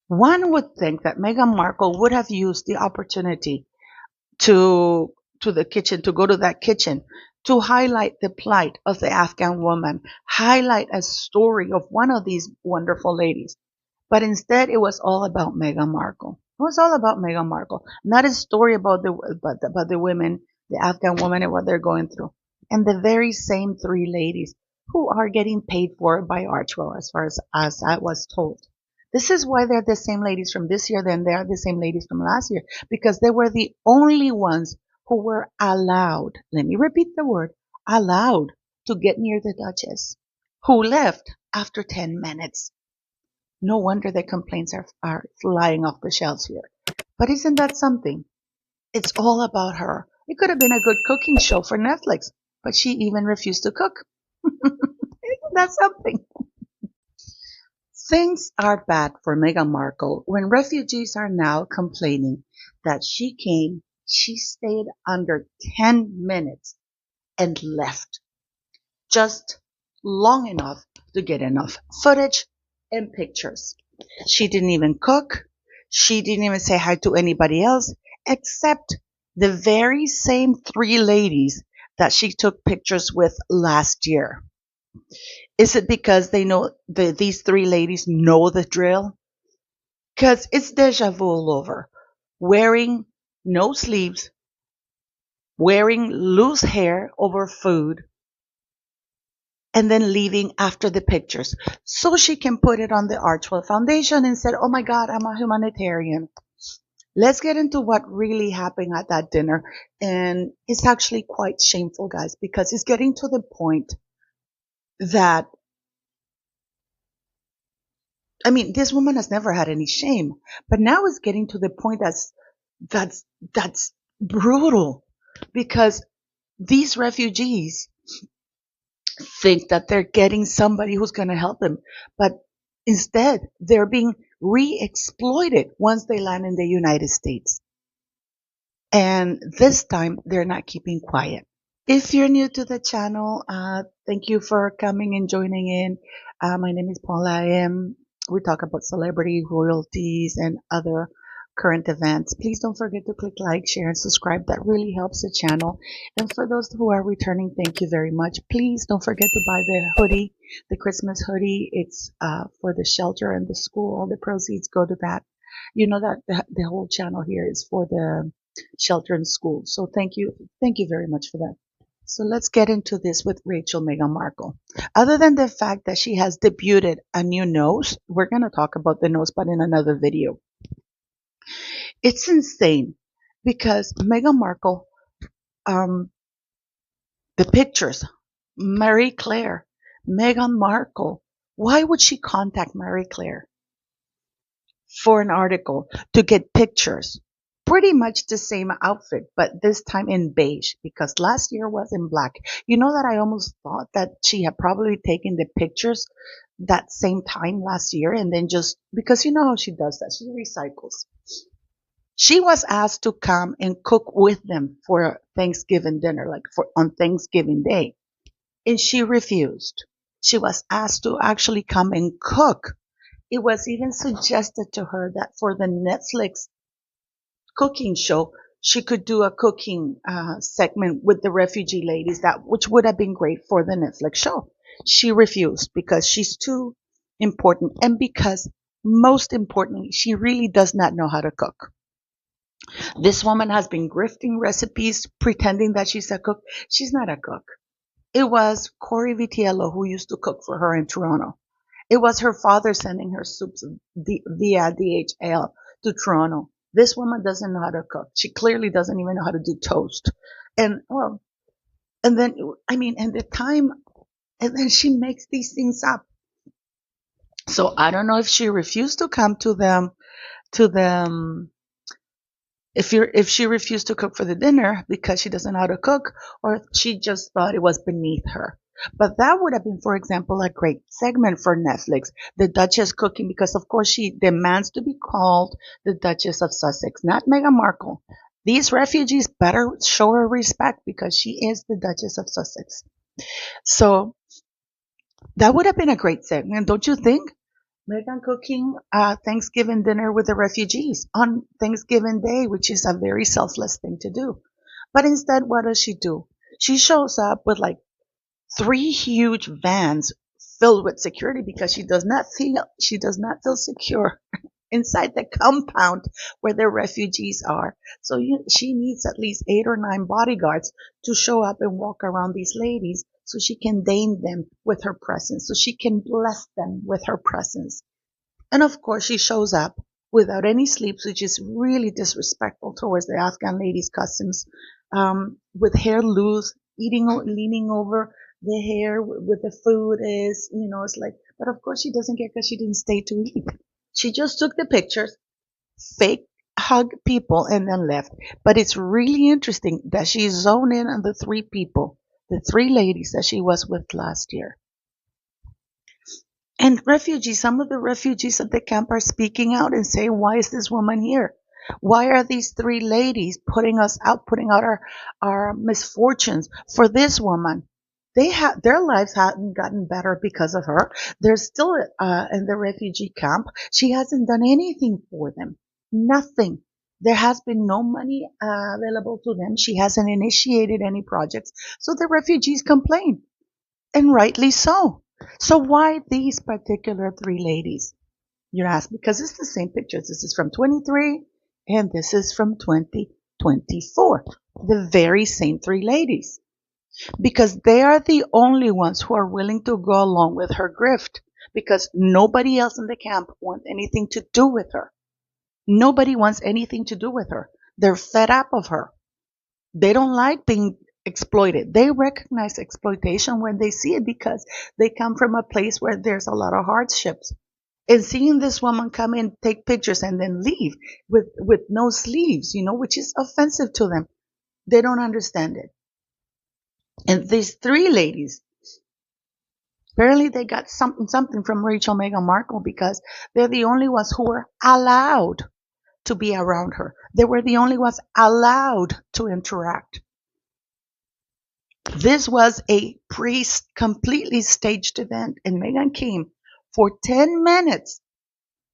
One would think that Meghan Markle would have used the opportunity to the kitchen, to go to that kitchen, to highlight the plight of the Afghan woman, highlight a story of one of these wonderful ladies. But instead, it was all about Meghan Markle. It was all about Meghan Markle, not a story about the women, the Afghan women, and what they're going through. And the very same three ladies who are getting paid for by Archewell, as I was told. This is why they're the same ladies from this year, then they're the same ladies from last year, because they were the only ones who were allowed, let me repeat the word, allowed to get near the Duchess, who left after 10 minutes. No wonder the complaints are flying off the shelves here. But isn't that something? It's all about her. It could have been a good cooking show for Netflix, but she even refused to cook. Isn't that something? Things are bad for Meghan Markle when refugees are now complaining that she came, she stayed under 10 minutes and left. Just long enough to get enough footage and pictures. She didn't even cook. She didn't even say hi to anybody else except the very same three ladies that she took pictures with last year. Is it because they know these three ladies know the drill? Because it's deja vu all over. Wearing no sleeves, wearing loose hair over food, and then leaving after the pictures so she can put it on the Archwell Foundation and said, oh my God, I'm a humanitarian. Let's get into what really happened at that dinner. And it's actually quite shameful, guys, because it's getting to the point that, I mean, this woman has never had any shame, but now it's getting to the point that's, that's brutal because these refugees think that they're getting somebody who's going to help them, but instead they're being re-exploited once they land in the United States. And this time they're not keeping quiet. If you're new to the channel, thank you for coming and joining in. My name is Paula. We talk about celebrity, royalties, and other current events. Please don't forget to click like, share, and subscribe. That really helps the channel. And for those who are returning, thank you very much. Please don't forget to buy the hoodie, the Christmas hoodie. It's for the shelter and the school. All the proceeds go to that. You know that the whole channel here is for the shelter and school. So thank you very much for that. So let's get into this with Rachel Meghan Markle. Other than the fact that she has debuted a new nose, we're going to talk about the nose, but in another video. It's insane because Meghan Markle, the pictures, Marie Claire, Meghan Markle, why would she contact Marie Claire for an article to get pictures? Pretty much the same outfit, but this time in beige because last year was in black. You know that I almost thought that she had probably taken the pictures that same time last year and then just because you know how she does that, she recycles. She was asked to come and cook with them for Thanksgiving dinner, like for on Thanksgiving Day, and she refused. She was asked to actually come and cook. It was even suggested to her that for the Netflix cooking show, she could do a cooking segment with the refugee ladies, that which would have been great for the Netflix show. She refused because she's too important and because most importantly, she really does not know how to cook. This woman has been grifting recipes, pretending that she's a cook. She's not a cook. It was Corey Vitiello who used to cook for her in Toronto. It was her father sending her soups via DHL to Toronto. This woman doesn't know how to cook. She clearly doesn't even know how to do toast. And well, and then I mean, and the time, and then she makes these things up. So I don't know if she refused to come to them, if she refused to cook for the dinner because she doesn't know how to cook, or if she just thought it was beneath her. But that would have been, for example, a great segment for Netflix, the Duchess cooking, because of course she demands to be called the Duchess of Sussex, not Meghan Markle. These refugees better show her respect because she is the Duchess of Sussex. So that would have been a great segment, don't you think? Meghan cooking Thanksgiving dinner with the refugees on Thanksgiving Day, which is a very selfless thing to do. But instead, what does she do? She shows up with like three huge vans filled with security because she does not feel secure inside the compound where the refugees are. So she needs at least 8 or 9 bodyguards to show up and walk around these ladies so she can deign them with her presence, so she can bless them with her presence. And of course, she shows up without any sleeps, which is really disrespectful towards the Afghan ladies' customs, with hair loose, leaning over the hair with the food it's like, but of course she doesn't care because she didn't stay to eat. She just took the pictures, fake hug people, and then left. But it's really interesting that she zoned in on the three people, the three ladies that she was with last year. And some of the refugees at the camp are speaking out and saying, why is this woman here? Why are these three ladies putting out our misfortunes for this woman? Their lives hadn't gotten better because of her. They're still in the refugee camp. She hasn't done anything for them. Nothing. There has been no money available to them. She hasn't initiated any projects. So the refugees complain, and rightly so. So why these particular three ladies? You ask, because it's the same pictures. This is from 23 and this is from 2024. The very same three ladies. Because they are the only ones who are willing to go along with her grift. Because nobody else in the camp wants anything to do with her. Nobody wants anything to do with her. They're fed up of her. They don't like being exploited. They recognize exploitation when they see it because they come from a place where there's a lot of hardships. And seeing this woman come in, take pictures, and then leave with no sleeves, which is offensive to them. They don't understand it. And these three ladies, apparently they got something from Meghan Markle because they're the only ones who were allowed to be around her. They were the only ones allowed to interact. This was a completely staged event, and Meghan came for 10 minutes.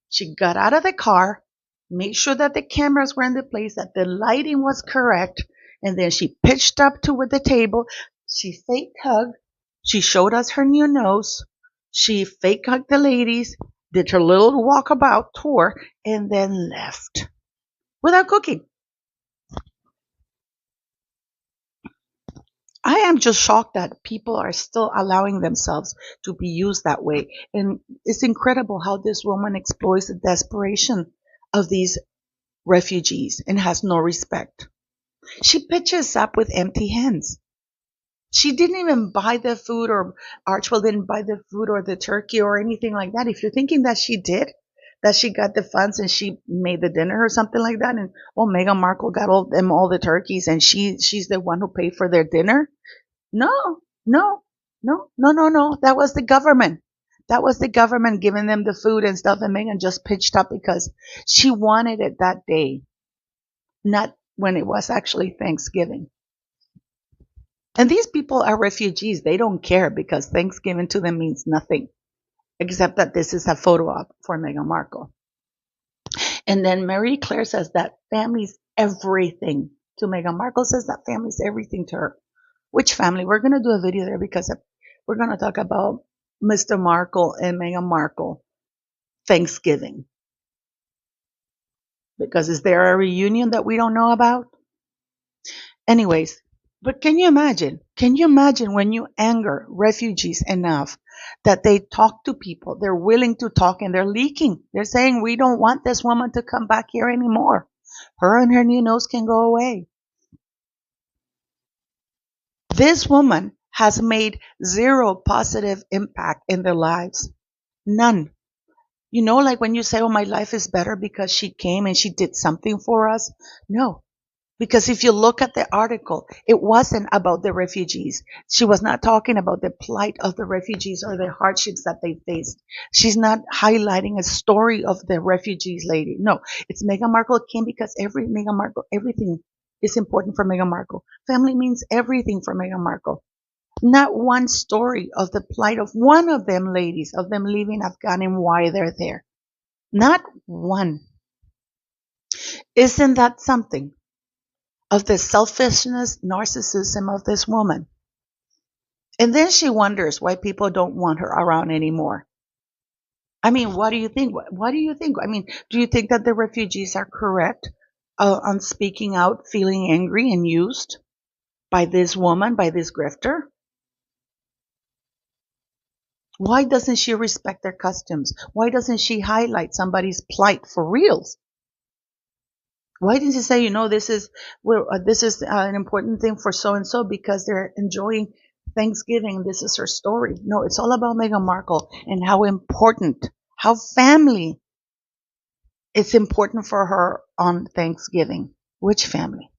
She got out of the car, made sure that the cameras were in the place, that the lighting was correct, and then she pitched up to the table. She fake hugged. She showed us her new nose. She fake hugged the ladies, did her little walkabout tour, and then left without cooking. I am just shocked that people are still allowing themselves to be used that way. And it's incredible how this woman exploits the desperation of these refugees and has no respect. She pitches up with empty hands. She didn't even buy the food, or Archewell didn't buy the food or the turkey or anything like that. If you're thinking that she did, that she got the funds and she made the dinner or something like that, and Meghan Markle got all the turkeys and she's the one who paid for their dinner. No, no, no, no, no, no. That was the government. That was the government giving them the food and stuff, and Meghan just pitched up because she wanted it that day, not when it was actually Thanksgiving. And these people are refugees. They don't care because Thanksgiving to them means nothing, except that this is a photo op for Meghan Markle. And then Marie Claire says that family's everything to Meghan Markle, says that family's everything to her. Which family? We're going to do a video there because we're going to talk about Mr. Markle and Meghan Markle Thanksgiving. Because is there a reunion that we don't know about? Anyways, but can you imagine? Can you imagine when you anger refugees enough that they talk to people, they're willing to talk, and they're leaking. They're saying, we don't want this woman to come back here anymore. Her and her new nose can go away. This woman has made zero positive impact in their lives. None. Like when you say, oh, my life is better because she came and she did something for us. No. Because if you look at the article, it wasn't about the refugees. She was not talking about the plight of the refugees or the hardships that they faced. She's not highlighting a story of the refugees lady. No, it's Meghan Markle came because everything is important for Meghan Markle. Family means everything for Meghan Markle. Not one story of the plight of one of them ladies, of them leaving Afghan and why they're there. Not one. Isn't that something of the selfishness, narcissism of this woman? And then she wonders why people don't want her around anymore. I mean, what do you think? What do you think? I mean, do you think that the refugees are correct on speaking out, feeling angry and used by this woman, by this grifter? Why doesn't she respect their customs? Why doesn't she highlight somebody's plight for reals? Why didn't she say, this is an important thing for so and so because they're enjoying Thanksgiving. This is her story. No, it's all about Meghan Markle and how important, how family it's important for her on Thanksgiving. Which family?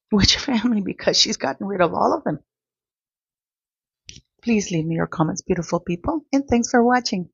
Which family? Because she's gotten rid of all of them. Please leave me your comments, beautiful people, and thanks for watching.